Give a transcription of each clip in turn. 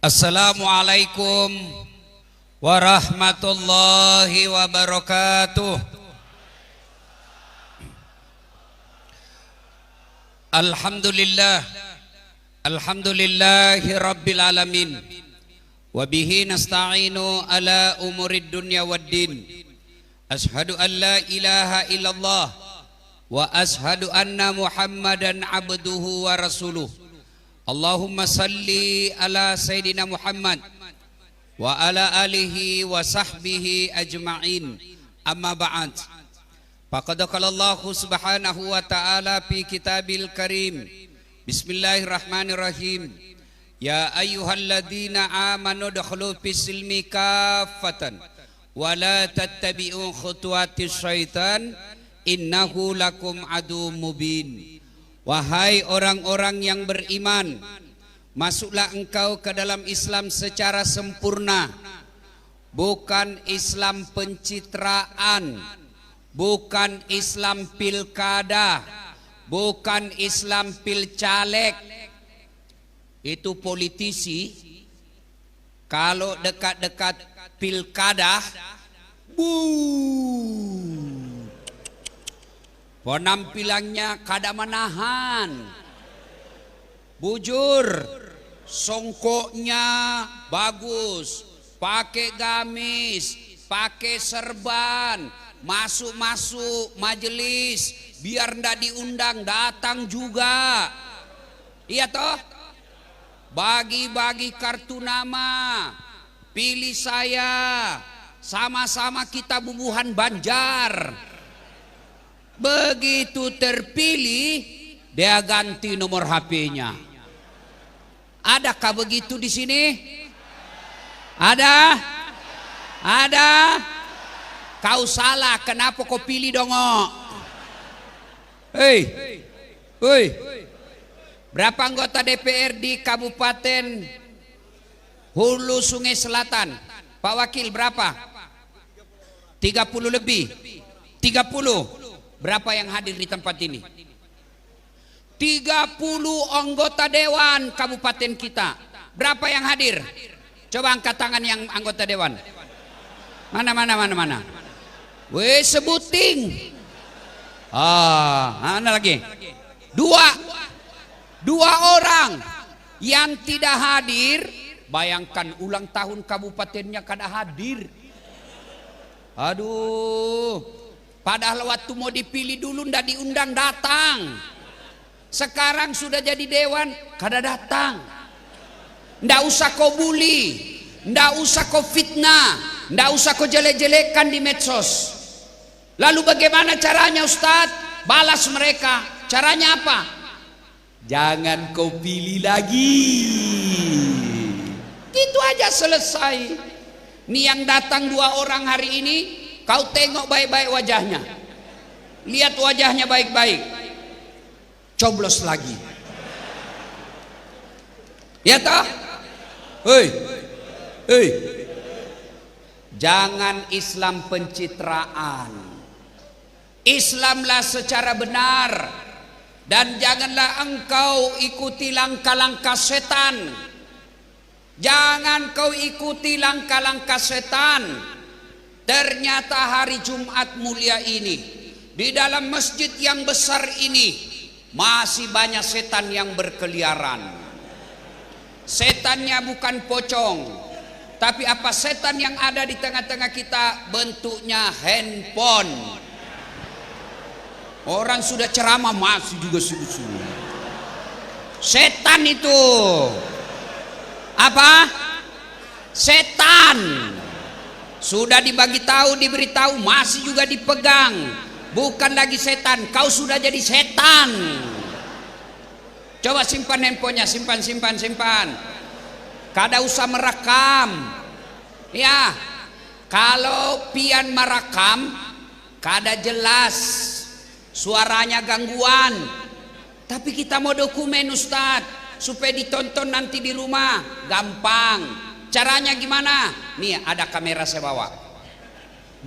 Assalamualaikum warahmatullahi wabarakatuh. Alhamdulillah, alhamdulillahi rabbil alamin. Wabihi nasta'inu ala umurid dunya waddin. Ashhadu an la ilaha illallah wa ashhadu anna Muhammadan abduhu wa rasuluh. Allahumma salli ala Sayyidina Muhammad wa ala alihi wa sahbihi ajma'in. Amma ba'd. Faqad qala Allah subhanahu wa ta'ala fi kitabil karim. Bismillahirrahmanirrahim. Ya ayyuhalladzina amanu dakhulu fis silmi kaffatan wa la tattabi'u khutuwatis syaitan innahu lakum adu mubin. Wahai orang-orang yang beriman, masuklah engkau ke dalam Islam secara sempurna, bukan Islam pencitraan, bukan Islam pilkada, bukan Islam pilcaleg. Itu politisi kalau dekat-dekat pilkada, penampilannya kada menahan, bujur, songkoknya bagus, pakai gamis, pakai serban, masuk majelis, biar ndak diundang datang juga. Iya toh? Bagi-bagi kartu nama, pilih saya, sama-sama kita bubuhan Banjar. Begitu terpilih, dia ganti nomor HP-nya. Adakah begitu di sini? Ada? Ada? Kau salah, kenapa kau pilih dongo? Hei, hei, berapa anggota DPR di Kabupaten Hulu Sungai Selatan? Pak Wakil berapa? 30 lebih. 30. Berapa yang hadir di tempat ini? 30 anggota dewan kabupaten kita. Berapa yang hadir? Coba angkat tangan yang anggota dewan. Mana? Weh, sebuting. Mana lagi? Dua orang yang tidak hadir. Bayangkan ulang tahun kabupatennya kada hadir. Aduh. Padahal waktu mau dipilih dulu ndak diundang datang. Sekarang sudah jadi dewan kada datang. Ndak usah kau bully, ndak usah kau fitnah, ndak usah kau jelek-jelekan di medsos. Lalu bagaimana caranya Ustadz? Balas mereka. Caranya apa? Jangan kau pilih lagi. Gitu aja selesai. Nih yang datang 2 orang hari ini, kau tengok baik-baik wajahnya. Lihat wajahnya baik-baik. Coblos lagi. Ya toh? Hei. Jangan Islam pencitraan. Islamlah secara benar. Dan janganlah engkau ikuti langkah-langkah setan. Jangan kau ikuti langkah-langkah setan. Ternyata hari Jumat mulia ini, di dalam masjid yang besar ini, masih banyak setan yang berkeliaran. Setannya bukan pocong, tapi apa setan yang ada di tengah-tengah kita? Bentuknya handphone. Orang sudah ceramah masih juga sibuk-sibuk. Setan itu apa? Setan. Sudah dibagi tahu, diberitahu, masih juga dipegang. Bukan lagi setan, kau sudah jadi setan. Coba simpan handphonenya, simpan. Kada usah merekam. Ya, kalau pian merekam, kada jelas, suaranya gangguan. Tapi kita mau dokumen Ustadz, supaya ditonton nanti di rumah, gampang. Caranya gimana? Nih ada kamera saya bawa.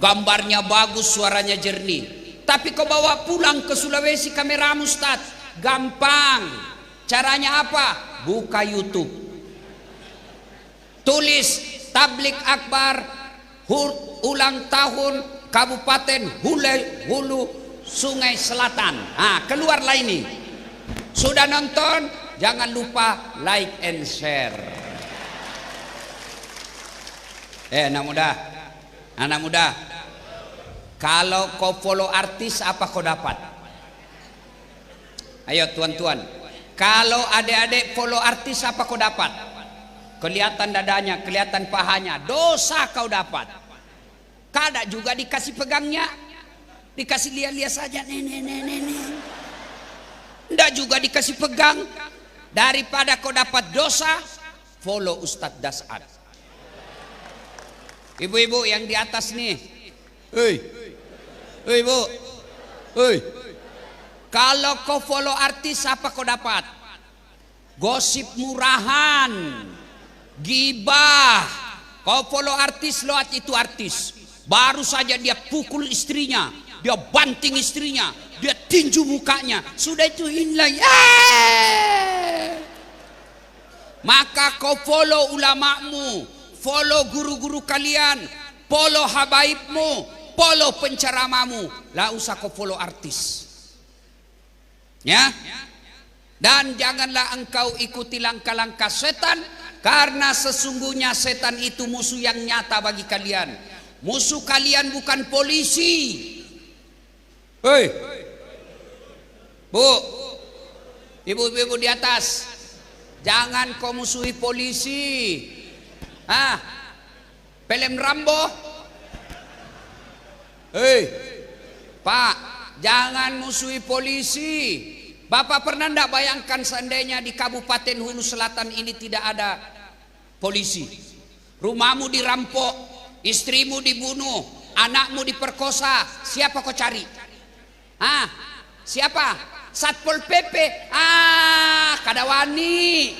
Gambarnya bagus, suaranya jernih. Tapi kau bawa pulang ke Sulawesi kameramu Ustaz. Gampang. Caranya apa? Buka YouTube. tulis tablik akbar ulang tahun Kabupaten Hulu Sungai Selatan. Keluarlah ini. Sudah nonton? Jangan lupa like and share. Anak muda, kalau kau follow artis apa kau dapat? Ayo tuan-tuan, kalau adik-adik follow artis apa kau dapat? Kelihatan dadanya, kelihatan pahanya, dosa kau dapat. Kada juga dikasih pegangnya, dikasih lihat-lihat saja, ndak juga dikasih pegang. Daripada kau dapat dosa, follow Ustadz Dasad. Ibu-ibu yang di atas nih, ibu, kalau kau follow artis apa kau dapat? Gosip murahan, gibah. Kau follow artis, lewat itu artis. Baru saja dia pukul istrinya, dia banting istrinya, dia tinju mukanya. Sudah itu inlay. Maka kau follow ulamamu, follow guru-guru kalian, follow habaibmu, follow penceramamu. Lah usah kau follow artis. Ya. Dan janganlah engkau ikuti langkah-langkah setan, karena sesungguhnya setan itu musuh yang nyata bagi kalian. Musuh kalian bukan polisi. Hei, Bu, ibu-ibu di atas, jangan kau musuhi polisi. Film Rambo. Hei, Pak, jangan musuhi polisi. Bapak pernah enggak bayangkan seandainya di Kabupaten Hulu Selatan ini tidak ada polisi? Rumahmu dirampok, istrimu dibunuh, anakmu diperkosa, siapa kau cari? Siapa? Satpol PP. Kada wani.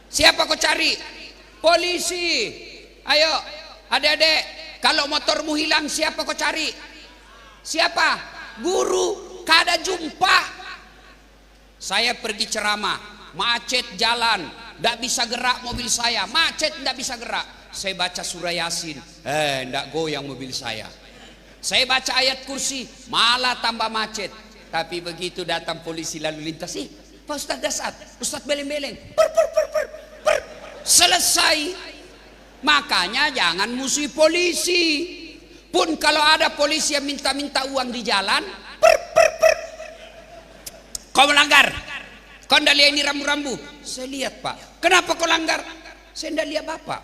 Siapa kau cari? Polisi. Ayo, adik-adik, kalau motormu hilang siapa kau cari? Siapa? Guru. Kada jumpa. Saya pergi ceramah, macet jalan, ndak bisa gerak mobil saya, macet ndak bisa gerak. Saya baca surah Yasin, ndak goyang mobil saya. Saya baca ayat kursi, malah tambah macet. Tapi begitu datang polisi lalu lintas, Pak Ustadz Dasad, Ustadz beleng-beleng, selesai. Makanya jangan musuhi polisi. Pun kalau ada polisi yang minta-minta uang di jalan, kau melanggar. Kau ndak lihat ini rambu-rambu? Saya lihat, Pak. Kenapa kau langgar? Saya ndak lihat Bapak.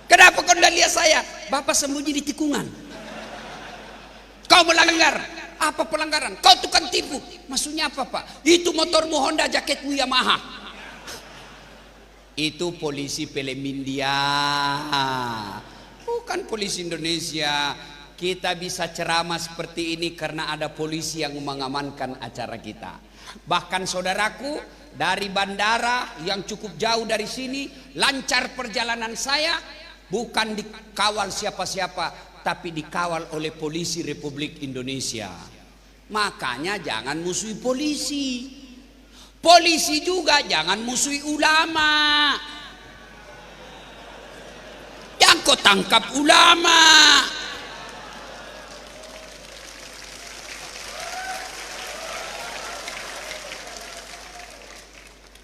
Kenapa kau ndak lihat saya? Bapak sembunyi di tikungan. Kau melanggar. Apa pelanggaran? Kau tukang tipu. Maksudnya apa, Pak? Itu motormu Honda, jaketmu Yamaha. Itu polisi film India, bukan polisi Indonesia. Kita bisa ceramah seperti ini karena ada polisi yang mengamankan acara kita. Bahkan saudaraku, dari bandara yang cukup jauh dari sini, lancar perjalanan saya, bukan dikawal siapa-siapa, tapi dikawal oleh polisi Republik Indonesia. Makanya jangan musuhi polisi. Polisi juga jangan musuhi ulama. Jangan kau tangkap ulama.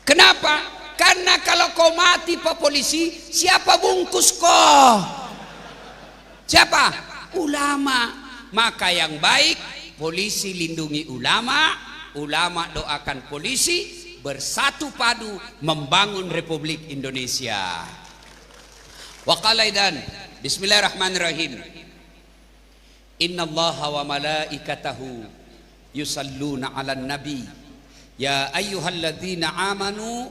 Kenapa? Karena kalau kau mati Pak Polisi, siapa bungkus kau? Siapa? Ulama. Maka yang baik, polisi lindungi ulama, ulama doakan polisi, bersatu padu membangun Republik Indonesia. Wa qala idan, bismillahirrahmanirrahim. Innallaha wa malaikatahu yusalluna 'alan nabi. Ya ayyuhalladzina amanu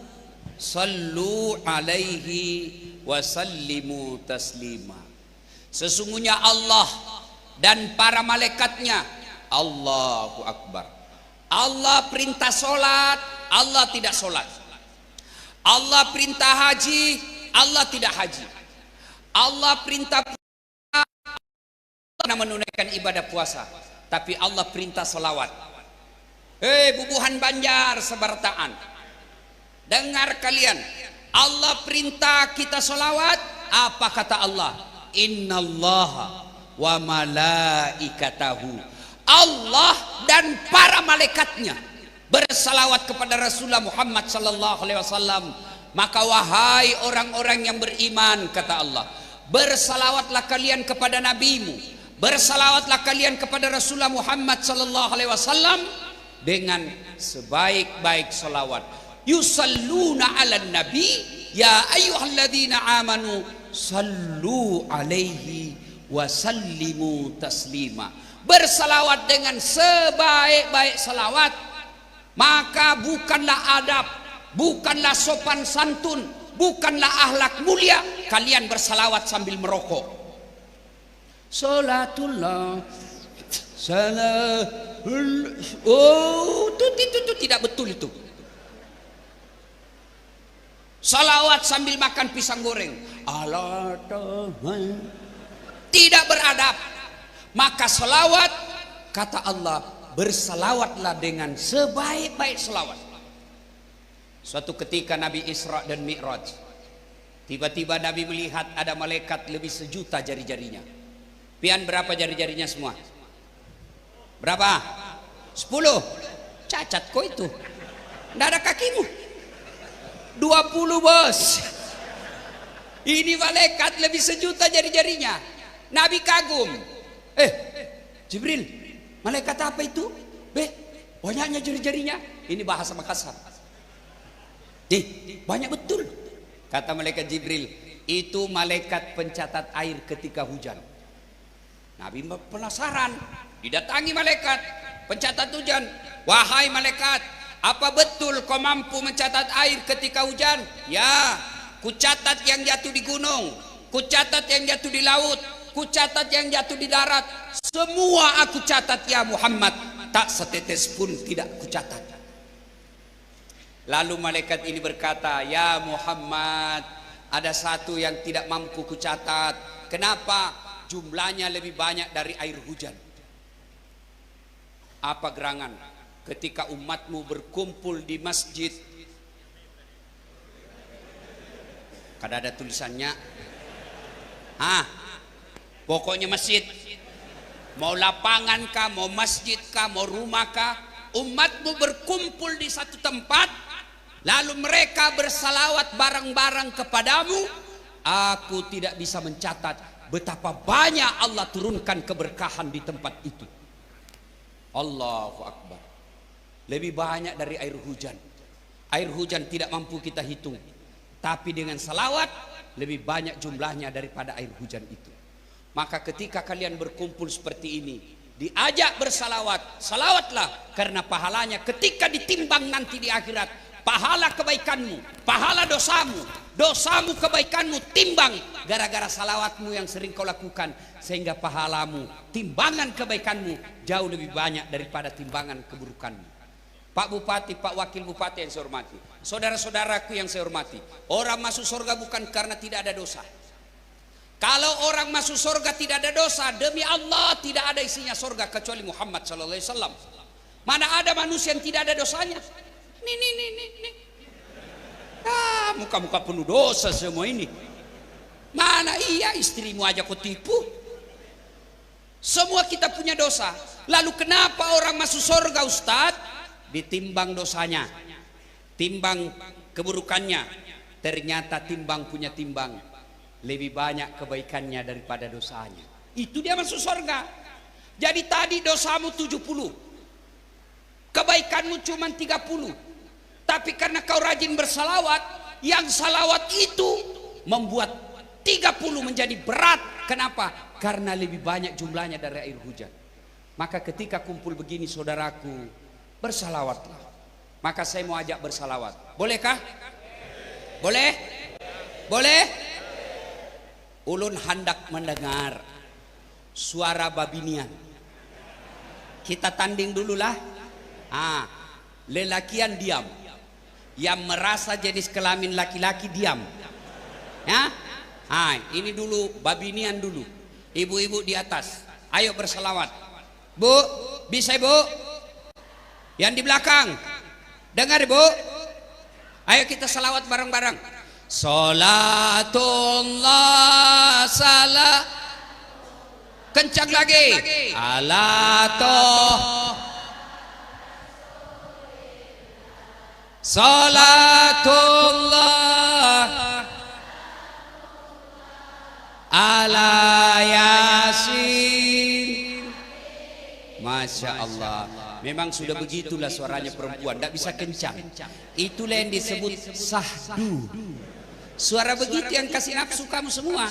sallu alaihi wa sallimu taslima. Sesungguhnya Allah dan para malaikatnya, Allahu Akbar. Allah perintah solat, Allah tidak solat. Allah perintah haji, Allah tidak haji. Allah perintah menunaikan ibadah puasa, tapi Allah perintah selawat. Bubuhan Banjar sebartaan, Dengar kalian, Allah perintah kita salawat. Apa kata Allah? Innallaha wa malaikatahu, Allah dan para malaikatnya bersalawat kepada Rasulullah Muhammad sallallahu alaihi wasallam. Maka wahai orang-orang yang beriman, kata Allah, bersalawatlah kalian kepada nabimu, bersalawatlah kalian kepada Rasulullah Muhammad sallallahu alaihi wasallam dengan sebaik-baik salawat. Yusalluna 'alan nabi ya ayyuhalladzina amanu sallu alaihi wa sallimu taslima. Bersalawat dengan sebaik-baik salawat. Maka bukanlah adab, bukanlah sopan santun, bukanlah akhlak mulia kalian bersalawat sambil merokok. Salatullah salamul, oh itu tidak betul itu. Salawat sambil makan pisang goreng, Allah tidak beradab. Maka salawat, kata Allah, bersalawatlah dengan sebaik-baik salawat. Suatu ketika Nabi Isra dan Mi'raj, tiba-tiba Nabi melihat ada malaikat lebih 1.000.000 jari-jarinya. Pian berapa jari-jarinya semua? Berapa? 10. Cacat kok itu, tidak ada kakimu. 20 bos. Ini malaikat lebih 1.000.000 jari-jarinya. Nabi kagum. Jibril, malaikat apa itu? Banyaknya jari-jarinya. Ini bahasa Makassar. Banyak betul. Kata malaikat Jibril, itu malaikat pencatat air ketika hujan. Nabi penasaran, didatangi malaikat pencatat hujan. Wahai malaikat, apa betul kau mampu mencatat air ketika hujan? Ya, kucatat yang jatuh di gunung, kucatat yang jatuh di laut, kucatat yang jatuh di darat. Semua aku catat ya Muhammad, tak setetes pun tidak kucatat. Lalu malaikat ini berkata, ya Muhammad, ada satu yang tidak mampu kucatat. Kenapa? Jumlahnya lebih banyak dari air hujan. Apa gerangan? Ketika umatmu berkumpul di masjid, kada ada tulisannya. Pokoknya masjid, mau lapangan kah, mau masjid kah, mau rumah kah, umatmu berkumpul di satu tempat, lalu mereka bersalawat bareng-bareng kepadamu. Aku tidak bisa mencatat betapa banyak Allah turunkan keberkahan di tempat itu. Allahu Akbar. Lebih banyak dari air hujan. Air hujan tidak mampu kita hitung, tapi dengan salawat lebih banyak jumlahnya daripada air hujan itu. Maka ketika kalian berkumpul seperti ini, diajak bersalawat, salawatlah, karena pahalanya ketika ditimbang nanti di akhirat, pahala kebaikanmu, pahala dosamu, dosamu kebaikanmu timbang gara-gara salawatmu yang sering kau lakukan, sehingga pahalamu, timbangan kebaikanmu jauh lebih banyak daripada timbangan keburukanmu. Pak Bupati, Pak Wakil Bupati yang saya hormati, saudara-saudaraku yang saya hormati, orang masuk surga bukan karena tidak ada dosa. Kalau orang masuk surga tidak ada dosa, demi Allah tidak ada isinya surga kecuali Muhammad sallallahu alaihi wasallam. Mana ada manusia yang tidak ada dosanya? Nih. Muka-muka penuh dosa semua ini. Mana iya, istrimu aja kau tipu. Semua kita punya dosa. Lalu kenapa orang masuk surga, Ustaz? Ditimbang dosanya, timbang keburukannya. Ternyata timbang punya timbang lebih banyak kebaikannya daripada dosanya. Itu dia masuk surga. Jadi tadi dosamu 70, kebaikanmu cuma 30. Tapi karena kau rajin bersalawat, yang salawat itu membuat 30 menjadi berat. Kenapa? Karena lebih banyak jumlahnya dari air hujan. Maka ketika kumpul begini saudaraku, bersalawatlah. Maka saya mau ajak bersalawat. Bolehkah? Boleh? Boleh? Ulun hendak mendengar suara babinian. Kita tanding dululah. Lelakian diam, yang merasa jenis kelamin laki-laki diam. Ya? Ini dulu babinian dulu. Ibu-ibu di atas, ayo bersalawat. Bu, bisa Bu? Yang di belakang, dengar Bu? Ayo kita salawat bareng-bareng. Salatullah salam. Kencang lagi. Ala toh. Salatullah ala Yasin. Masya Allah. Memang sudah begitulah suaranya perempuan, tidak bisa kencang. Itulah yang disebut sahdu. Suara begitu yang kasih nafsu kamu semua.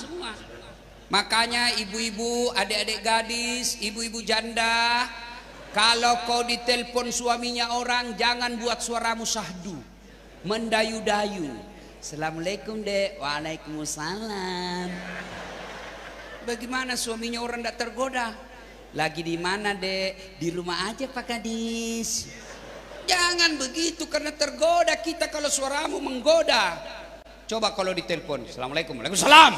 Makanya ibu-ibu, adik-adik gadis, ibu-ibu janda, kalau kau ditelepon suaminya orang, jangan buat suaramu sahdu, mendayu-dayu. Assalamualaikum dek. Waalaikumsalam. Bagaimana suaminya orang tidak tergoda? Lagi di mana dek? Di rumah aja Pak Kadis. Jangan begitu karena tergoda kita kalau suaramu menggoda. Coba kalau ditelepon, Assalamualaikum. Waalaikumsalam.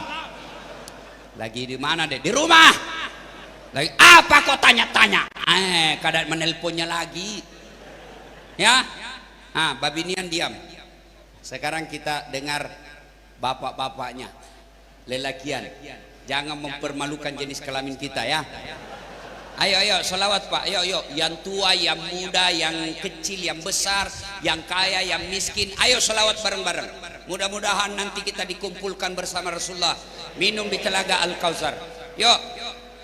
Lagi di mana dek? Di rumah. Lagi apa kok tanya-tanya? Kadang menelponnya lagi. Ya. Babinian diam. Sekarang kita dengar bapak-bapaknya, lelakian. Jangan mempermalukan jenis kelamin kita ya. Ayo salawat Pak. Ayo yang tua, yang muda, yang kecil, yang besar, yang kaya, yang miskin. Ayo salawat bareng-bareng. Mudah-mudahan nanti kita dikumpulkan bersama Rasulullah minum di telaga Al-Kautsar. Yuk.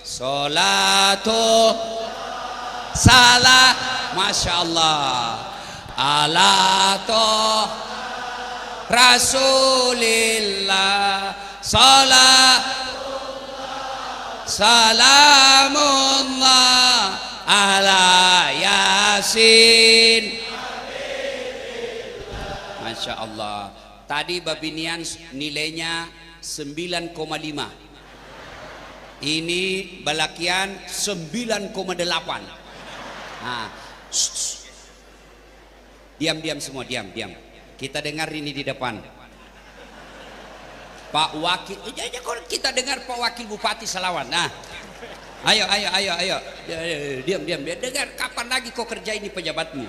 Salatu salam. Masya Allah. Ala toh Rasulillah. Salamullah ala Yasin. Masya Allah. Tadi Babinian nilainya 9,5. Ini Balakian 9,8. Diam semua, diam. Kita dengar ini di depan. Pak Wakil, kita dengar Pak Wakil Bupati salawat. Nah, ayo. Diam. Dengar, kapan lagi kau kerja ini pejabatmu?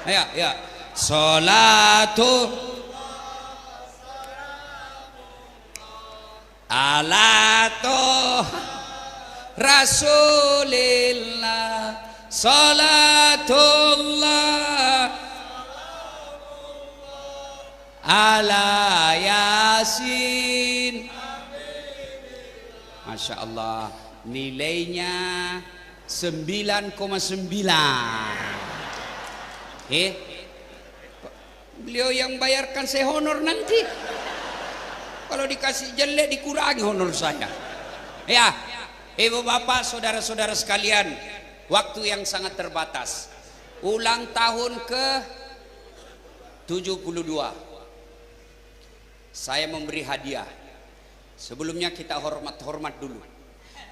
Ayo. Salatu ala toh Rasulillah. Salatullah ala Yasin. Masya Allah. Nilainya 9,9. Beliau yang bayarkan saya honor nanti. Kalau dikasih jelek dikurangi honor saya. Ya, ibu bapak, saudara-saudara sekalian, waktu yang sangat terbatas. Ulang tahun ke 72. Saya memberi hadiah. Sebelumnya kita hormat dulu.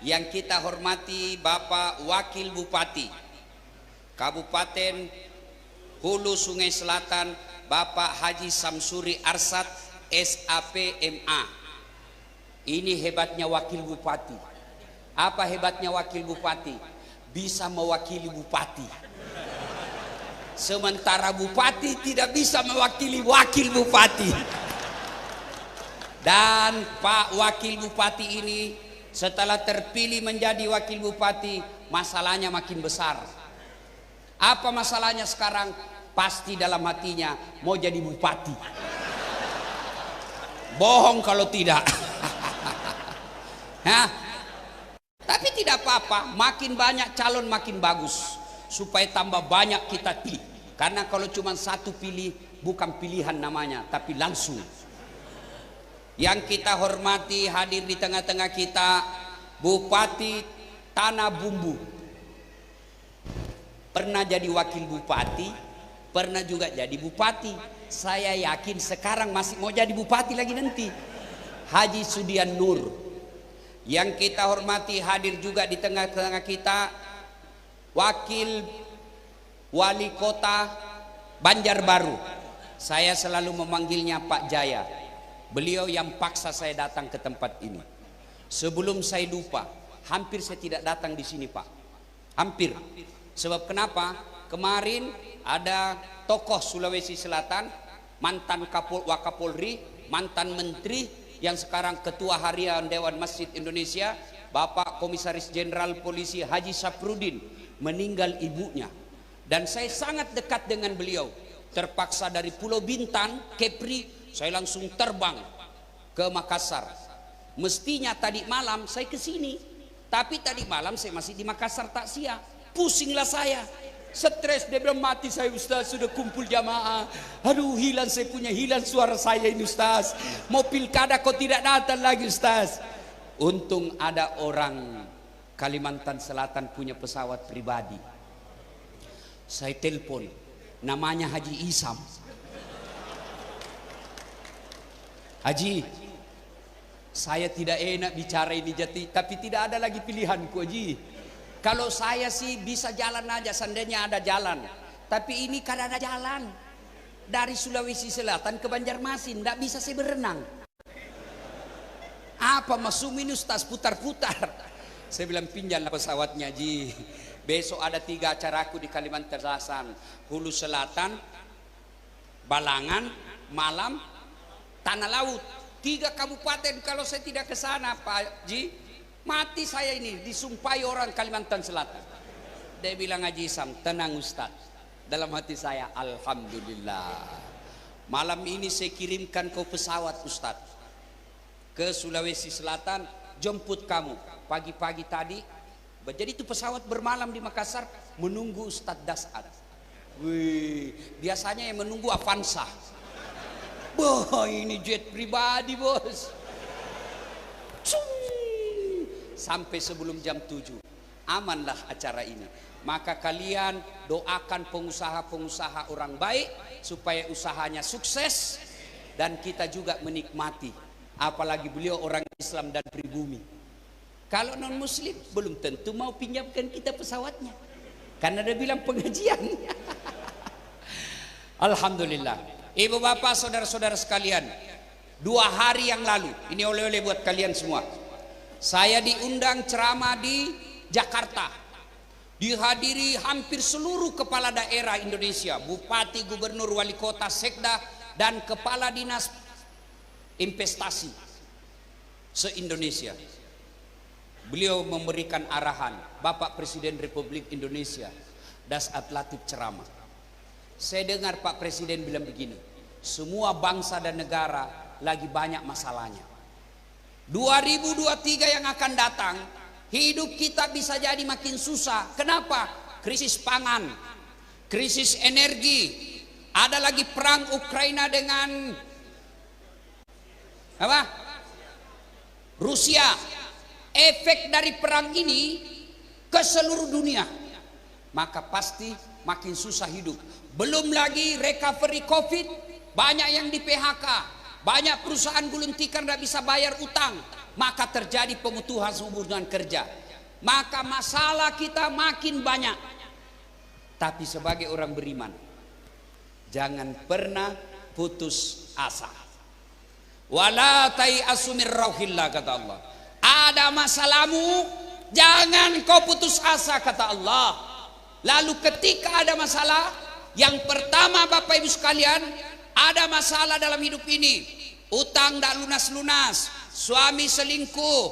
Yang kita hormati Bapak Wakil Bupati Kabupaten Hulu Sungai Selatan, Bapak Haji Samsuri Arsad SAPMA. Ini hebatnya wakil bupati. Apa hebatnya wakil bupati? Bisa mewakili bupati. Sementara bupati tidak bisa mewakili wakil bupati. Dan Pak Wakil Bupati ini setelah terpilih menjadi wakil bupati, masalahnya makin besar. Apa masalahnya sekarang? Pasti dalam hatinya mau jadi bupati. Bohong kalau tidak. Tapi tidak apa-apa, makin banyak calon makin bagus, supaya tambah banyak kita pilih. Karena kalau cuma satu pilih, bukan pilihan namanya, tapi langsung. Yang kita hormati hadir di tengah-tengah kita Bupati Tanah Bumbu. Pernah jadi wakil bupati, pernah juga jadi bupati. Saya yakin sekarang masih mau jadi bupati lagi nanti. Haji Sudian Nur. Yang kita hormati hadir juga di tengah-tengah kita Wakil Wali Kota Banjarbaru. Saya selalu memanggilnya Pak Jaya. Beliau yang paksa saya datang ke tempat ini. Sebelum saya lupa, hampir saya tidak datang di sini Pak. Hampir. Sebab kenapa? Kemarin ada tokoh Sulawesi Selatan mantan Wakapolri, mantan menteri, yang sekarang Ketua Harian Dewan Masjid Indonesia, Bapak Komisaris Jenderal Polisi Haji Saprudin, meninggal ibunya. Dan saya sangat dekat dengan beliau. Terpaksa dari Pulau Bintan, Kepri, saya langsung terbang ke Makassar. Mestinya tadi malam saya ke sini, tapi tadi malam saya masih di Makassar takziah. Pusinglah saya. Stres, dia bilang mati saya Ustaz, sudah kumpul jamaah. Aduh hilang saya punya, hilang suara saya ini Ustaz. Mau pilkada kok tidak datang lagi Ustaz. Untung ada orang Kalimantan Selatan punya pesawat pribadi. Saya telepon, namanya Haji Isam. Haji, saya tidak enak bicara ini Jati, tapi tidak ada lagi pilihanku Haji. Kalau saya sih bisa jalan aja, seandainya ada jalan. Tapi ini kan ada jalan. Dari Sulawesi Selatan ke Banjarmasin, tidak bisa saya berenang. Apa masuk ini Ustaz, putar-putar. Saya bilang pinjamlah pesawatnya Ji. Besok ada 3 acaraku di Kalimantan Selatan. Hulu Selatan, Balangan, Malam, Tanah Laut. 3 kabupaten kalau saya tidak ke sana Pak Ji. Mati saya ini, disumpahi orang Kalimantan Selatan. Dia bilang Haji Isam, tenang Ustaz. Dalam hati saya, Alhamdulillah. Malam ini saya kirimkan kau pesawat Ustaz ke Sulawesi Selatan, jemput kamu. Pagi-pagi tadi, jadi itu pesawat bermalam di Makassar, menunggu Ustaz Dasat. Wih, biasanya yang menunggu Avanza. Wah, ini jet pribadi bos. Sampai sebelum jam 7 amanlah acara ini. Maka kalian doakan pengusaha-pengusaha orang baik supaya usahanya sukses dan kita juga menikmati. Apalagi beliau orang Islam dan pribumi. Kalau non muslim belum tentu mau pinjamkan kita pesawatnya, karena dia bilang pengajian. Alhamdulillah. Ibu bapak saudara-saudara sekalian, 2 hari yang lalu, ini oleh-oleh buat kalian semua, saya diundang ceramah di Jakarta. Dihadiri hampir seluruh kepala daerah Indonesia, bupati, gubernur, wali kota, sekda, dan kepala dinas investasi se-Indonesia. Beliau memberikan arahan, Bapak Presiden Republik Indonesia Dasat Latif ceramah. Saya dengar Pak Presiden bilang begini, semua bangsa dan negara lagi banyak masalahnya. 2023 yang akan datang, hidup kita bisa jadi makin susah. Kenapa? Krisis pangan, krisis energi, ada lagi perang Ukraina dengan apa? Rusia. Efek dari perang ini ke seluruh dunia, maka pasti makin susah hidup. Belum lagi recovery COVID, banyak yang di PHK, banyak perusahaan gulung tikar tidak bisa bayar utang, maka terjadi pemutusan hubungan kerja, maka masalah kita makin banyak. Tapi sebagai orang beriman, jangan pernah putus asa. Wala tai'asu min rauhillah, kata Allah. Ada masalahmu, jangan kau putus asa, kata Allah. Lalu ketika ada masalah, yang pertama Bapak Ibu sekalian, ada masalah dalam hidup ini, utang tak lunas-lunas, suami selingkuh,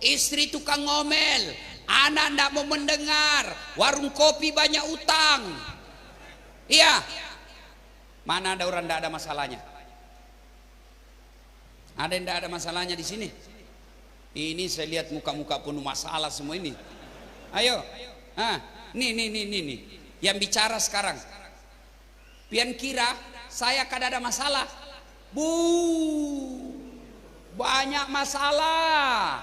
istri tukang ngomel, anak tidak mau mendengar, warung kopi banyak utang. Iya, mana ada orang tidak ada masalahnya? Ada yang tidak ada masalahnya di sini? Ini saya lihat muka-muka penuh masalah semua ini. Ayo, nih, yang bicara sekarang. Pian kira saya kada ada masalah? Banyak masalah.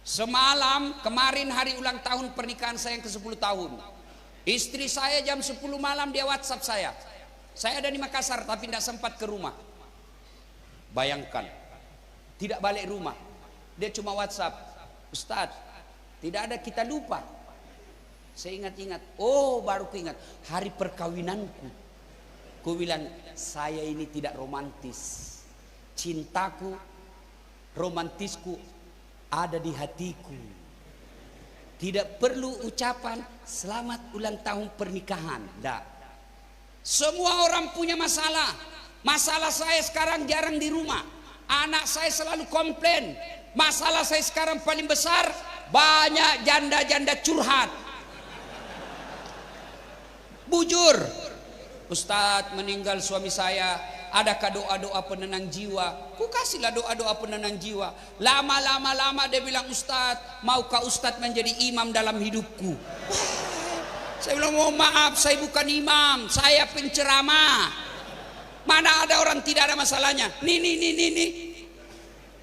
Semalam kemarin hari ulang tahun pernikahan saya yang ke-10 tahun. Istri saya jam 10 malam dia WhatsApp saya. Saya ada di Makassar tapi tidak sempat ke rumah. Bayangkan, tidak balik rumah. Dia cuma WhatsApp, Ustadz, tidak ada, kita lupa. Saya ingat-ingat, oh baru keingat, hari perkawinanku. Ku bilang, saya ini tidak romantis. Cintaku, romantisku ada di hatiku. Tidak perlu ucapan selamat ulang tahun pernikahan. Tidak. Semua orang punya masalah. Masalah saya sekarang jarang di rumah. Anak saya selalu komplain. Masalah saya sekarang paling besar, banyak janda-janda curhat. Bujur, Ustadz meninggal suami saya, adakah doa-doa penenang jiwa? Ku kasihlah doa-doa penenang jiwa. Lama dia bilang, Ustadz, maukah Ustadz menjadi imam dalam hidupku? Saya bilang, mohon maaf, saya bukan imam, saya penceramah. Mana ada orang tidak ada masalahnya?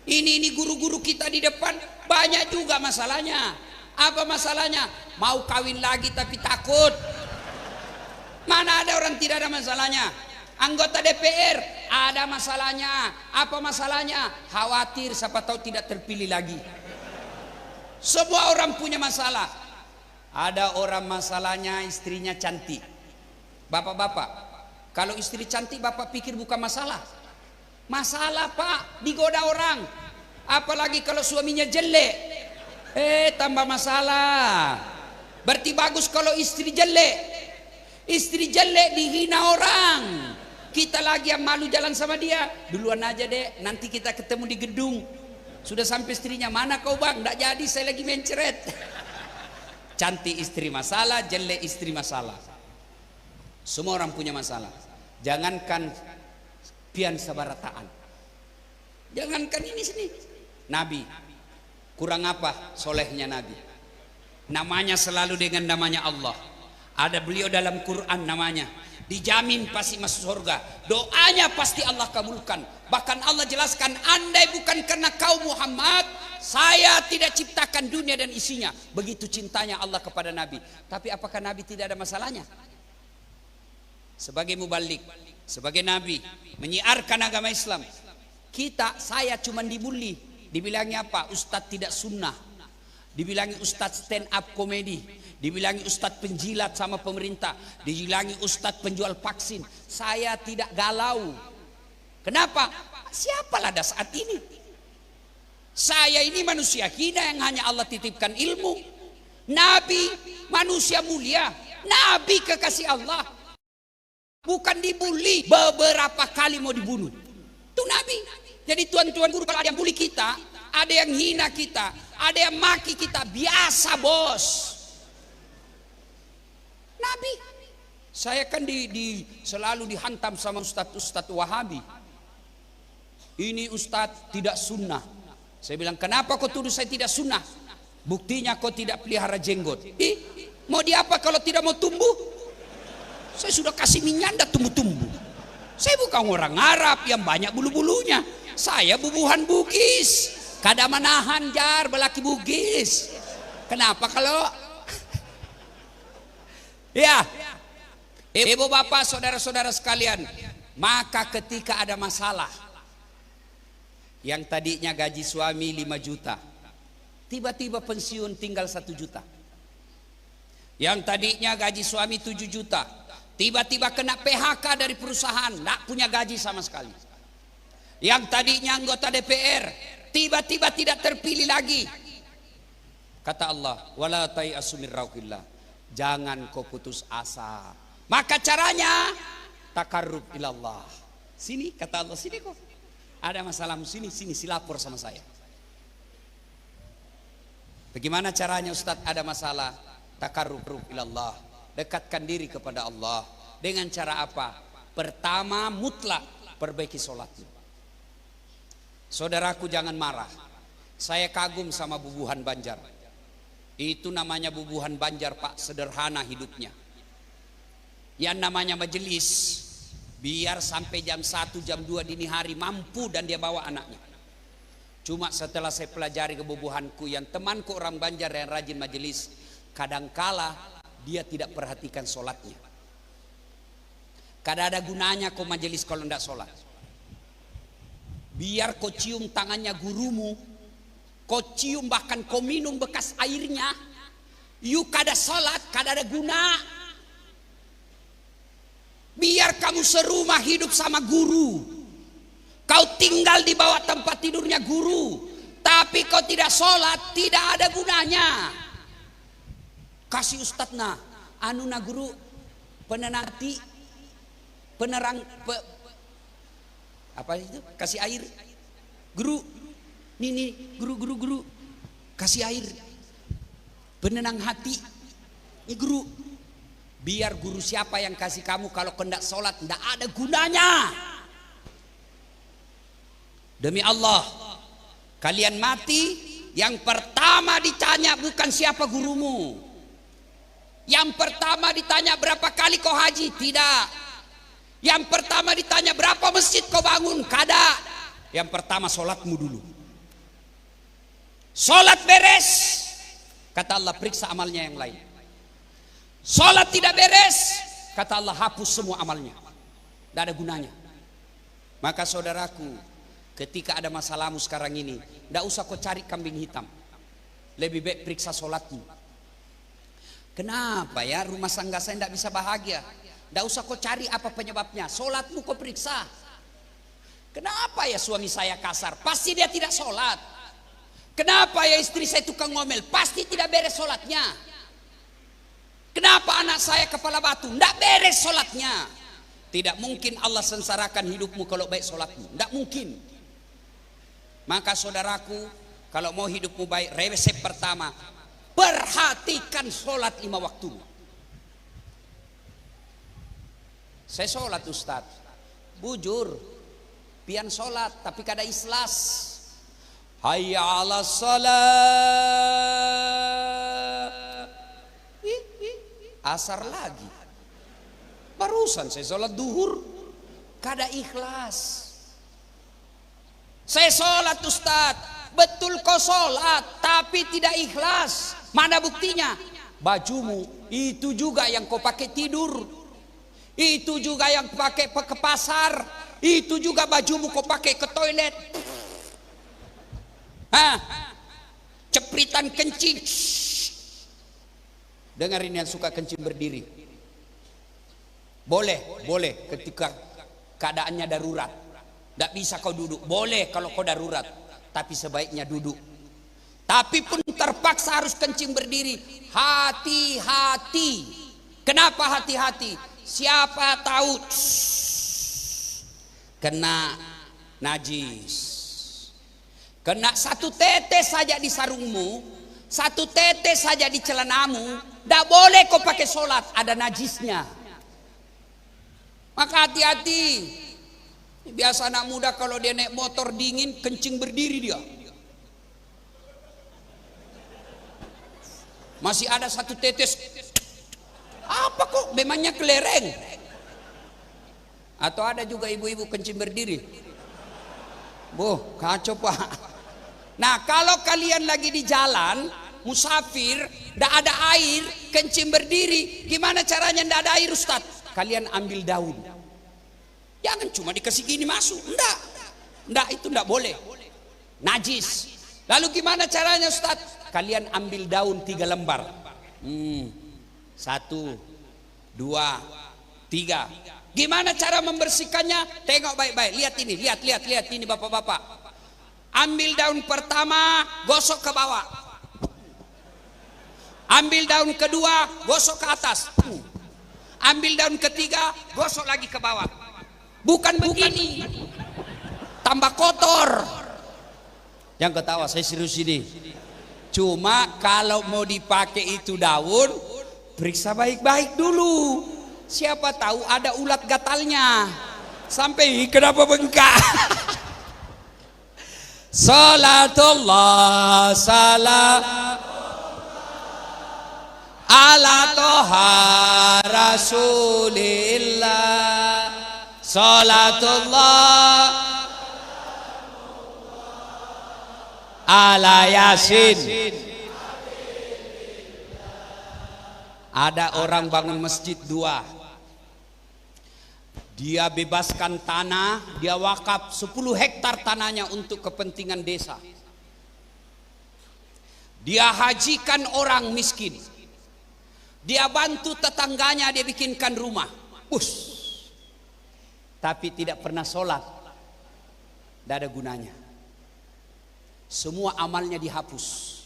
Ini guru-guru kita di depan banyak juga masalahnya. Apa masalahnya? Mau kawin lagi tapi takut. Mana ada orang tidak ada masalahnya? Anggota DPR ada masalahnya. Apa masalahnya? Khawatir siapa tahu tidak terpilih lagi. Semua orang punya masalah. Ada orang masalahnya istrinya cantik. Bapak-bapak, kalau istri cantik bapak pikir bukan masalah. Masalah pak, digoda orang. Apalagi kalau suaminya jelek, tambah masalah. Berarti bagus kalau istri jelek. Istri jelek dihina orang. Kita lagi yang malu jalan sama dia. Duluan aja deh, nanti kita ketemu di gedung. Sudah sampai istrinya, mana kau bang? Nggak jadi, saya lagi mencret. Cantik istri masalah, jelek istri masalah. Semua orang punya masalah. Jangankan pian sabarataan, jangankan ini sini. Nabi kurang apa solehnya Nabi? Namanya selalu dengan namanya Allah. Ada beliau dalam Quran namanya, dijamin pasti masuk surga. Doanya pasti Allah kabulkan. Bahkan Allah jelaskan, andai bukan karena kau Muhammad, saya tidak ciptakan dunia dan isinya. Begitu cintanya Allah kepada Nabi. Tapi apakah Nabi tidak ada masalahnya? Sebagai mubalik, sebagai Nabi menyiarkan agama Islam, saya cuma dibully. Dibilangnya apa? Ustadz tidak sunnah. Dibilangi ustadz stand up komedi. Dibilangi ustadz penjilat sama pemerintah. Dibilangi ustadz penjual vaksin. Saya tidak galau. Kenapa? Siapalah dah saat ini. Saya ini manusia hina yang hanya Allah titipkan ilmu. Nabi manusia mulia. Nabi kekasih Allah. Bukan dibully. Beberapa kali mau dibunuh. Itu Nabi. Jadi tuan-tuan guru, kalau ada yang bully kita, ada yang hina kita, ada yang maki kita, biasa bos. Nabi. Saya kan selalu dihantam sama ustadz Wahabi. Ini ustadz tidak sunnah. Saya bilang, kenapa kau tuduh saya tidak sunnah? Buktinya kau tidak pelihara jenggot. Mau diapa kalau tidak mau tumbuh? Saya sudah kasih minyak dah tumbuh-tumbuh. Saya bukan orang Arab yang banyak bulu-bulunya. Saya bubuhan Bugis. Kada manahan jar belaki Bugis. Kenapa kalau ya, ibu bapak saudara-saudara sekalian, maka ketika ada masalah, yang tadinya gaji suami 5 juta, tiba-tiba pensiun tinggal 1 juta. Yang tadinya gaji suami 7 juta, tiba-tiba kena PHK dari perusahaan, tidak punya gaji sama sekali. Yang tadinya anggota DPR, tiba-tiba tidak terpilih lagi. Kata Allah, wala tai'asu min rauhillah, jangan kau putus asa. Maka caranya takarrub ilallah. Sini, kata Allah, sini kok. Ada masalahmu, sini lapor sama saya. Bagaimana caranya Ustaz ada masalah? Takarrub ilallah. Dekatkan diri kepada Allah. Dengan cara apa? Pertama, mutlak perbaiki sholatnya. Saudaraku jangan marah. Saya kagum sama Bubuhan Banjar. Itu namanya Bubuhan Banjar Pak, sederhana hidupnya. Yang namanya majelis, biar sampai jam 1, jam 2 dini hari mampu dan dia bawa anaknya. Cuma setelah saya pelajari kebubuhanku, yang temanku orang Banjar yang rajin majelis, kadangkala dia tidak perhatikan sholatnya. Kada ada gunanya kau majelis kalau tidak sholat. Biar kau cium tangannya gurumu, kau cium bahkan kau minum bekas airnya, yuk kada sholat, kada ada guna. Biar kamu serumah hidup sama guru, kau tinggal di bawah tempat tidurnya guru, tapi kau tidak sholat, tidak ada gunanya. Kasih ustadzna, anu na guru penenati, penerang Apa itu? Kasih air. Guru, nih guru, kasih air. Penenang hati. Ini guru. Biar guru siapa yang kasih kamu, kalau hendak sholat tidak ada gunanya. Demi Allah, kalian mati, yang pertama ditanya bukan siapa gurumu. Yang pertama ditanya berapa kali kau haji? Tidak. Yang pertama ditanya berapa masjid kau bangun? Kada. Yang pertama sholatmu dulu. Sholat beres, kata Allah periksa amalnya yang lain. Sholat tidak beres, kata Allah hapus semua amalnya. Tidak ada gunanya. Maka saudaraku, ketika ada masalahmu sekarang ini, tidak usah kau cari kambing hitam. Lebih baik periksa sholatmu. Kenapa ya rumah tangga saya tidak bisa bahagia? Tidak usah kau cari apa penyebabnya. Sholatmu kau periksa. Kenapa ya suami saya kasar? Pasti dia tidak sholat. Kenapa ya istri saya tukang ngomel? Pasti tidak beres sholatnya. Kenapa anak saya kepala batu? Tidak beres sholatnya. Tidak mungkin Allah sengsarakan hidupmu kalau baik sholatmu. Tidak mungkin. Maka saudaraku, kalau mau hidupmu baik, resep pertama, perhatikan sholat 5 waktu. Saya sholat Ustadz, bujur, pian sholat tapi kada ikhlas. Hayya ala salat. Asar lagi. Barusan saya sholat duhur, kada ikhlas. Saya sholat Ustadz, betul kau sholat tapi tidak ikhlas. Mana buktinya? Bajumu itu juga yang kau pakai tidur, itu juga yang pakai ke pasar, itu juga bajumu kau pakai ke toilet. Cepritan kencing. Dengarin yang suka kencing berdiri. Boleh ketika keadaannya darurat. Tidak bisa kau duduk. Boleh kalau kau darurat, tapi sebaiknya duduk. Tapi pun terpaksa harus kencing berdiri. Hati-hati. Kenapa hati-hati? Siapa tahu kena najis. Kena satu tetes saja di sarungmu, satu tetes saja di celanamu, tidak boleh kau pakai sholat, ada najisnya. Maka hati-hati. Biasa anak muda kalau dia naik motor dingin, kencing berdiri dia. Masih ada satu tetes. Apa kok memangnya kelereng? Atau ada juga ibu-ibu kencing berdiri. Kacau pak. Nah kalau kalian lagi di jalan musafir, tidak ada air, kencing berdiri, gimana caranya tidak ada air Ustaz? Kalian ambil daun. Jangan cuma dikasih gini masuk. Enggak, itu enggak boleh. Najis. Lalu gimana caranya Ustaz? Kalian ambil daun 3 lembar. 1, 2, 3. Gimana cara membersihkannya? Tengok baik-baik. Lihat ini, lihat ini bapak-bapak. Ambil daun pertama, gosok ke bawah. Ambil daun kedua, gosok ke atas. Ambil daun ketiga, gosok lagi ke bawah. Bukan begini, tambah kotor. Jangan ketawa, saya serius ini. Cuma kalau mau dipakai itu daun, periksa baik-baik dulu. Siapa tahu ada ulat gatalnya. Sampai kenapa bengkak? Salatullah salam ala toha rasulillah. Salatullah ala yasin. Ada orang bangun masjid 2. Dia bebaskan tanah, dia wakaf 10 hektar tanahnya untuk kepentingan desa. Dia hajikan orang miskin. Dia bantu tetangganya, dia bikinkan rumah. Tapi tidak pernah sholat. Tidak ada gunanya. Semua amalnya dihapus.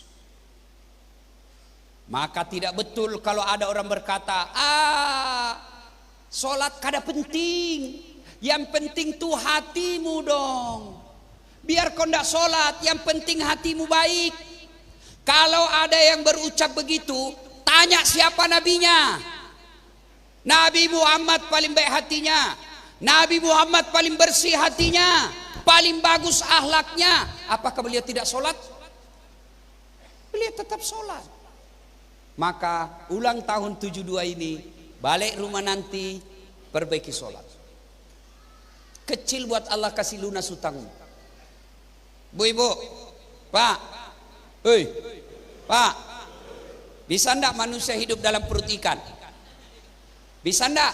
Maka tidak betul kalau ada orang berkata, sholat kada penting, Yang penting tuh hatimu dong. Biar kau ndak sholat, yang penting hatimu baik. Kalau ada yang berucap begitu, tanya siapa nabinya. Nabi Muhammad paling baik hatinya. Nabi Muhammad paling bersih hatinya, paling bagus akhlaknya. Apakah beliau tidak sholat? Beliau tetap sholat. Maka ulang tahun 72 ini, balik rumah nanti, perbaiki sholat. Kecil buat Allah, kasih lunas hutangmu. Bu ibu, Pak, hei, Pak, bisa ndak manusia hidup dalam perut ikan? Bisa ndak?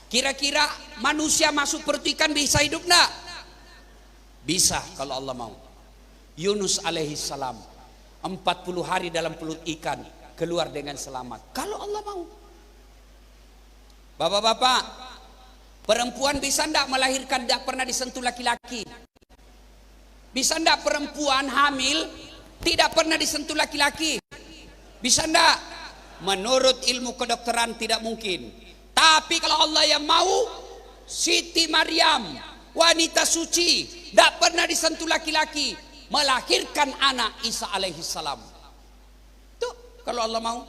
Kira-kira manusia masuk perut ikan bisa hidup ndak? Bisa kalau Allah mau. Yunus alaihi salam 40 hari dalam perut ikan, keluar dengan selamat. Kalau Allah mau. Bapak-bapak, perempuan bisa ndak melahirkan tidak pernah disentuh laki-laki? Bisa ndak perempuan hamil tidak pernah disentuh laki-laki? Bisa ndak? Menurut ilmu kedokteran tidak mungkin. Tapi kalau Allah yang mau, Siti Maryam, wanita suci, tidak pernah disentuh laki-laki, melahirkan anak Isa alaihi salam. Tuh, kalau Allah mau.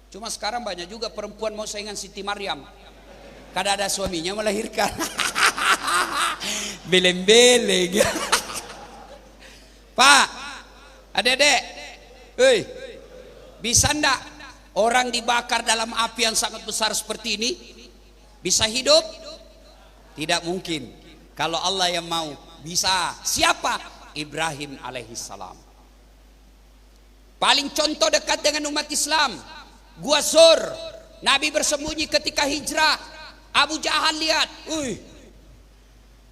Cuma sekarang banyak juga perempuan mau saingan Siti Maryam. Kada ada suaminya melahirkan. Beleng-beleng. Pak, adik-adik, hei, bisa ndak orang dibakar dalam api yang sangat besar seperti ini bisa hidup? Tidak mungkin. Kalau Allah yang mau, bisa. Siapa? Ibrahim alaihissalam. Paling contoh dekat dengan umat Islam, Gua Sur. Nabi bersembunyi ketika hijrah. Abu Jahal lihat,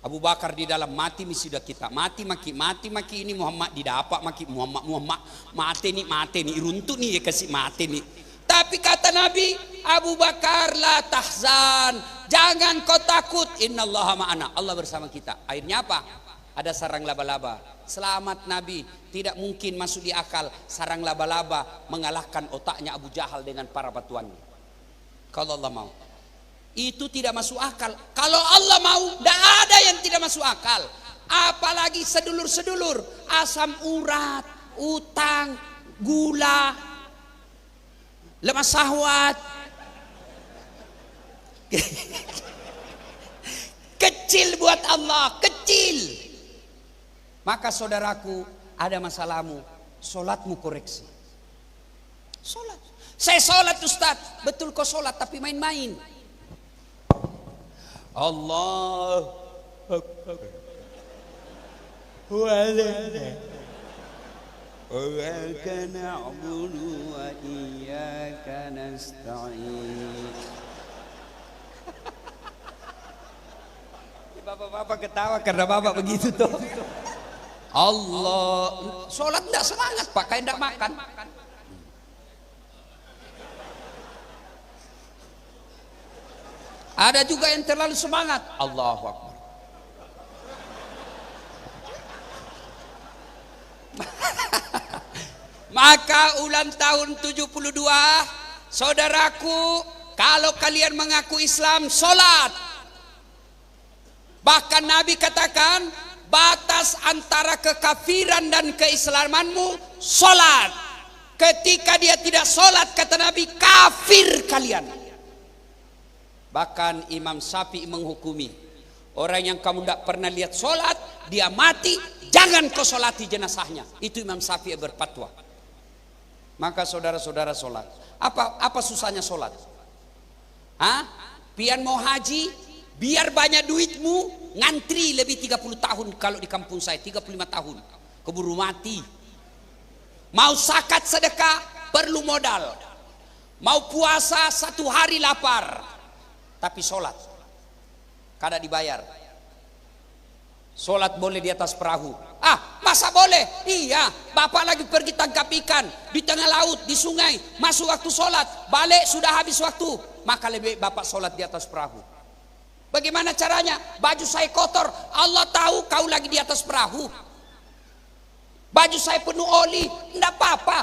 Abu Bakar di dalam, mati sudah kita, mati maki ini Muhammad didapat maki Muhammad mati nih runtuh nih ya, kasih mati nih. Tapi kata Nabi, Abu Bakar la tahzan, jangan kau takut, innallaha ma'ana, Allah bersama kita. Akhirnya apa? Ada sarang laba-laba. Selamat Nabi. Tidak mungkin masuk di akal sarang laba-laba mengalahkan otaknya Abu Jahal dengan para batuannya. Kalau Allah mau, itu tidak masuk akal. Kalau Allah mau, tidak ada yang tidak masuk akal. Apalagi sedulur-sedulur, asam urat, utang, gula, lemah syahwat. Kecil buat Allah, kecil. Maka saudaraku, ada masalahmu, solatmu koreksi. Solat. Saya solat Ustaz, betul kau solat tapi main-main. Allah Akbar. Iyyaka na'budu wa iyyaka nasta'in. Bapak-bapak ketawa karena bapak begitu tuh. Allah, sholat enggak semangat Pak, kayak enggak makan. Ada juga yang terlalu semangat. Allahu Akbar. Maka ulang tahun 72, saudaraku, kalau kalian mengaku Islam, sholat. Bahkan Nabi katakan, batas antara kekafiran dan keislamanmu, sholat. Ketika dia tidak sholat, kata Nabi, kafir kalian. Bahkan Imam Syafi'i menghukumi, orang yang kamu tidak pernah lihat sholat, dia mati, jangan kau sholati jenazahnya. Itu Imam Syafi'i berfatwa. Maka saudara-saudara sholat. Apa susahnya sholat? Pian mau haji, biar banyak duitmu, ngantri lebih 30 tahun. Kalau di kampung saya 35 tahun, keburu mati. Mau zakat sedekah, perlu modal. Mau puasa 1 hari lapar, tapi sholat kada dibayar. Sholat boleh di atas perahu. Masa boleh? Iya, bapak lagi pergi tangkap ikan di tengah laut, di sungai, masuk waktu sholat, balik sudah habis waktu, maka lebih bapak sholat di atas perahu. Bagaimana caranya? Baju saya kotor, Allah tahu kau lagi di atas perahu. Baju saya penuh oli, enggak apa-apa.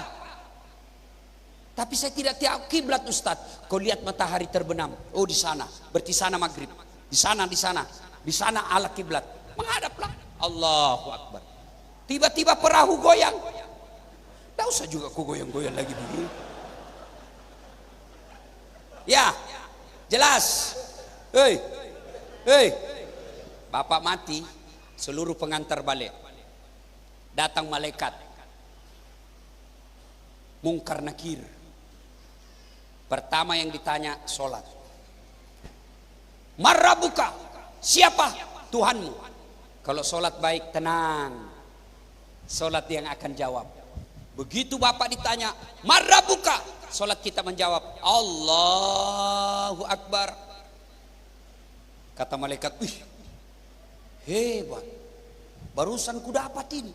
Tapi saya tidak tahu kiblat Ustaz. Kau lihat matahari terbenam, oh di sana, berarti sana maghrib. Di sana, di sana. Di sana ala kiblat. Menghadaplah. Allahu Akbar. Tiba-tiba perahu goyang. Tak usah juga kau goyang-goyang lagi begini. Ya, jelas. Hei, hei. Bapak mati, seluruh pengantar balik. Datang malaikat. Mungkar nakir. Pertama yang ditanya, sholat. Marrabuka, siapa Tuhanmu? Kalau sholat baik, tenang. Sholat yang akan jawab. Begitu Bapak ditanya, marrabuka, sholat kita menjawab, Allahu Akbar. Kata malaikat, wih, hebat. Barusan ku dapat ini.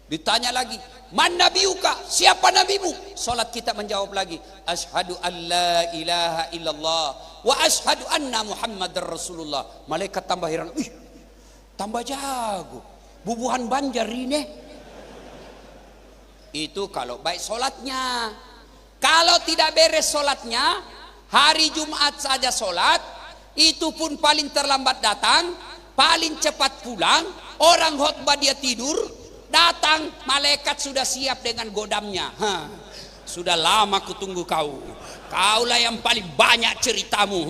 Ditanya lagi, man nabiuka, siapa nabimu? Sholat kita menjawab lagi, asyhadu an la ilaha illallah wa asyhadu anna muhammadar rasulullah. Malaikat tambah heran, wih, tambah jago. Bubuhan Banjar ini. Itu kalau baik sholatnya. Kalau tidak beres sholatnya, hari Jumat saja sholat, itu pun paling terlambat datang, paling cepat pulang. Orang khotbah dia tidur, datang malaikat sudah siap dengan godamnya. Sudah lama kutunggu kau. Kaulah yang paling banyak ceritamu.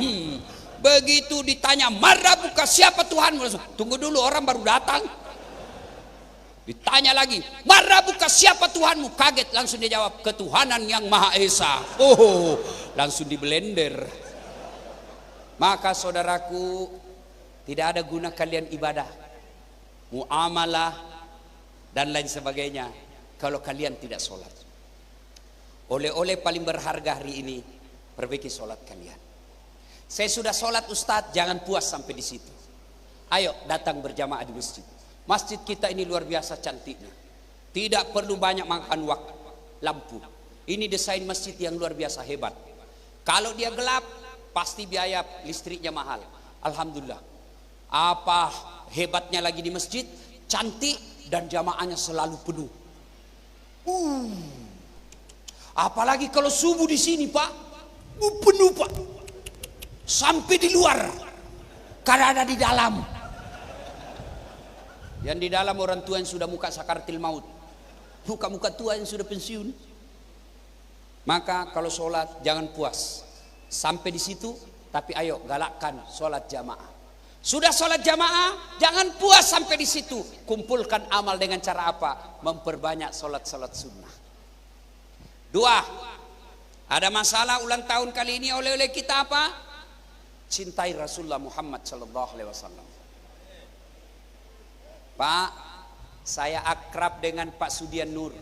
Begitu ditanya, marrabuka, siapa Tuhanmu? Tunggu dulu, orang baru datang. Ditanya lagi, marrabuka, siapa Tuhanmu? Kaget, langsung dia jawab, ketuhanan yang Maha Esa. Oh, langsung diblender. Maka saudaraku, tidak ada guna kalian ibadah, muamalah dan lain sebagainya kalau kalian tidak sholat. Oleh-oleh paling berharga hari ini, perbaiki sholat kalian. Saya sudah sholat Ustadz, jangan puas sampai di situ. Ayo datang berjamaah di masjid. Masjid kita ini luar biasa cantiknya. Tidak perlu banyak makan waktu, lampu. Ini desain masjid yang luar biasa hebat. Kalau dia gelap, pasti biaya listriknya mahal. Alhamdulillah. Apa hebatnya lagi di masjid? Cantik dan jamaahnya selalu penuh. Apalagi kalau subuh di sini, Pak, penuh, Pak. Sampai di luar. Karena ada di dalam. Yang di dalam orang tua yang sudah muka sakaratil maut, muka-muka tua yang sudah pensiun. Maka kalau sholat jangan puas sampai di situ, tapi ayo galakkan sholat jamaah. Sudah sholat jamaah, jangan puas sampai di situ. Kumpulkan amal dengan cara apa? Memperbanyak sholat-sholat sunnah. 2. Ada masalah ulang tahun kali ini, oleh-oleh kita apa? Cintai Rasulullah Muhammad sallallahu alaihi wasallam. Pak, saya akrab dengan Pak Sudian Nur.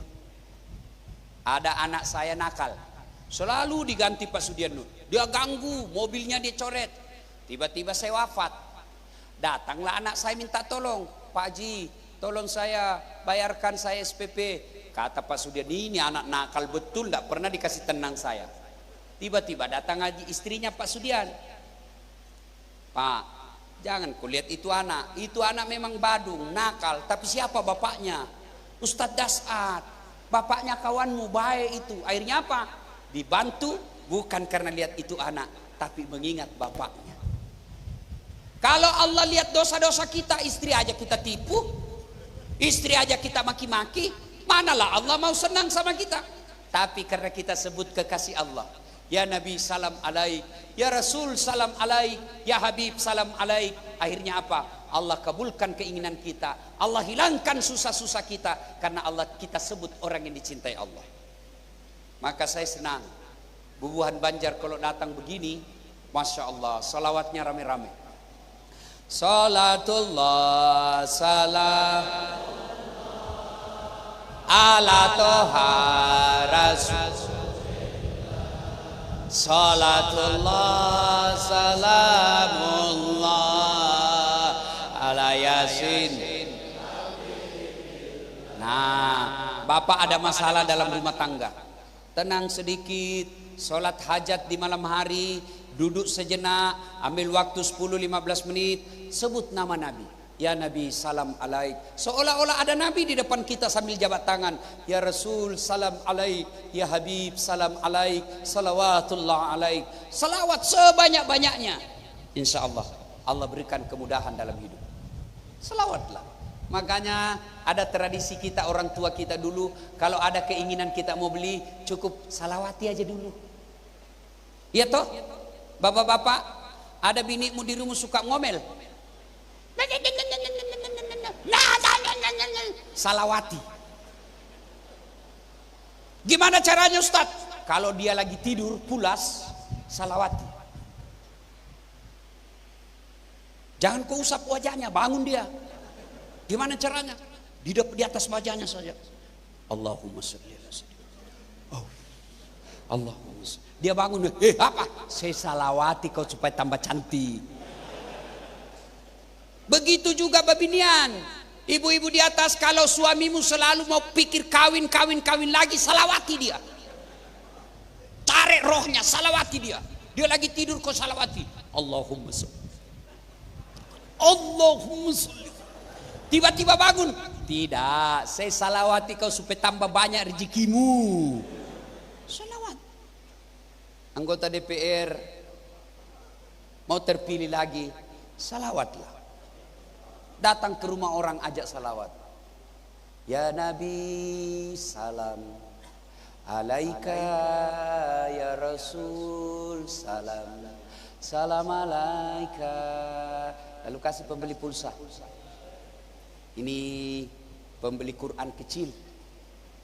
Ada anak saya nakal, selalu diganti Pak Sudian Nur. Dia ganggu, mobilnya dia coret. Tiba-tiba saya wafat. Datanglah anak saya minta tolong, Pak Haji, tolong saya bayarkan saya SPP. Kata Pak Sudian, ini anak nakal betul, tidak pernah dikasih tenang saya. Tiba-tiba datang Haji, istrinya Pak Sudian. Pak, jangan kau lihat itu anak memang badung, nakal, tapi siapa bapaknya? Ustadz Dasat, bapaknya kawanmu, baik itu. Akhirnya apa? Dibantu, bukan karena lihat itu anak, tapi mengingat bapaknya. Kalau Allah lihat dosa-dosa kita, istri aja kita tipu, istri aja kita maki-maki, manalah Allah mau senang sama kita. Tapi karena kita sebut kekasih Allah, ya Nabi salam alaik, ya Rasul salam alaik, ya Habib salam alaik. Akhirnya apa? Allah kabulkan keinginan kita, Allah hilangkan susah-susah kita, karena Allah kita sebut orang yang dicintai Allah. Maka saya senang Bubuhan Banjar kalau datang begini, Masya Allah, salawatnya rame-rame. Salatullah salam ala toha rasul, salatullah salamullah ala yasin. Nah, Bapak ada masalah dalam rumah tangga, tenang sedikit, sholat hajat di malam hari, duduk sejenak, ambil waktu 10-15 menit, sebut nama Nabi. Ya Nabi salam alaik, seolah-olah ada Nabi di depan kita sambil jabat tangan. Ya Rasul salam alaik, ya Habib salam alaik, salawatullah alaik. Salawat sebanyak-banyaknya, insya Allah. Allah berikan kemudahan dalam hidup. Selawatlah. Makanya ada tradisi kita, orang tua kita dulu, kalau ada keinginan kita mau beli, cukup salawati aja dulu. Iya toh? Bapak-bapak, ada binimu di rumah suka ngomel, salawati. Gimana caranya Ustaz? Kalau dia lagi tidur pulas, salawati. Jangan kau usap wajahnya, bangun dia. Gimana caranya? Di atas wajahnya saja. Allahumma sholli ala sayyidina. Oh. Allahumma sholli. Dia bangun, apa? Saya salawati kau supaya tambah cantik. Begitu juga babinian. Ibu-ibu di atas, kalau suamimu selalu mau pikir kawin lagi, salawati dia. Tarik rohnya, salawati dia. Dia lagi tidur kau salawati. Allahumma sholli. Allahumma sholli. Tiba-tiba bangun, tidak, saya salawati kau supaya tambah banyak rezekimu. Salawat. Anggota DPR mau terpilih lagi, salawatlah. Datang ke rumah orang, ajak salawat. Ya Nabi salam, alaika ya Rasul salam, salam alaika. Lalu kasih pembeli pulsa. Ini pembeli Quran kecil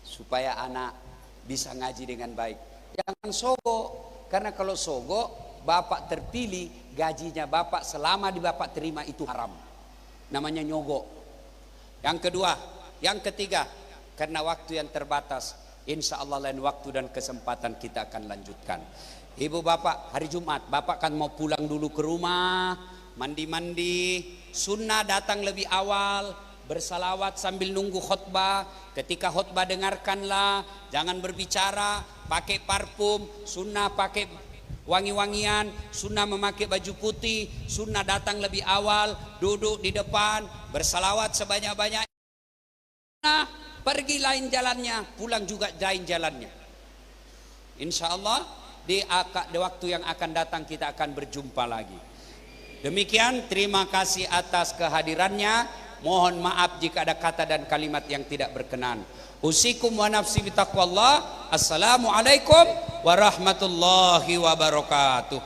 supaya anak bisa ngaji dengan baik. Jangan sogok, karena kalau sogok bapak terpilih, gajinya bapak selama di bapak terima itu haram. Namanya nyogok. Yang kedua, yang ketiga, karena waktu yang terbatas, insya Allah lain waktu dan kesempatan kita akan lanjutkan. Ibu bapak, hari Jumat bapak kan mau pulang dulu ke rumah, mandi-mandi, sunnah datang lebih awal, bersalawat sambil nunggu khutbah. Ketika khutbah dengarkanlah, jangan berbicara, pakai parfum, sunnah pakai wangi-wangian, sunnah memakai baju putih, sunnah datang lebih awal, duduk di depan, bersalawat sebanyak-banyak. Nah, pergi lain jalannya, pulang juga lain jalannya. Insya Allah di waktu yang akan datang kita akan berjumpa lagi. Demikian, terima kasih atas kehadirannya. Mohon maaf jika ada kata dan kalimat yang tidak berkenan. Usikum wa nafsi bitaqwallah. Assalamualaikum warahmatullahi wabarakatuh.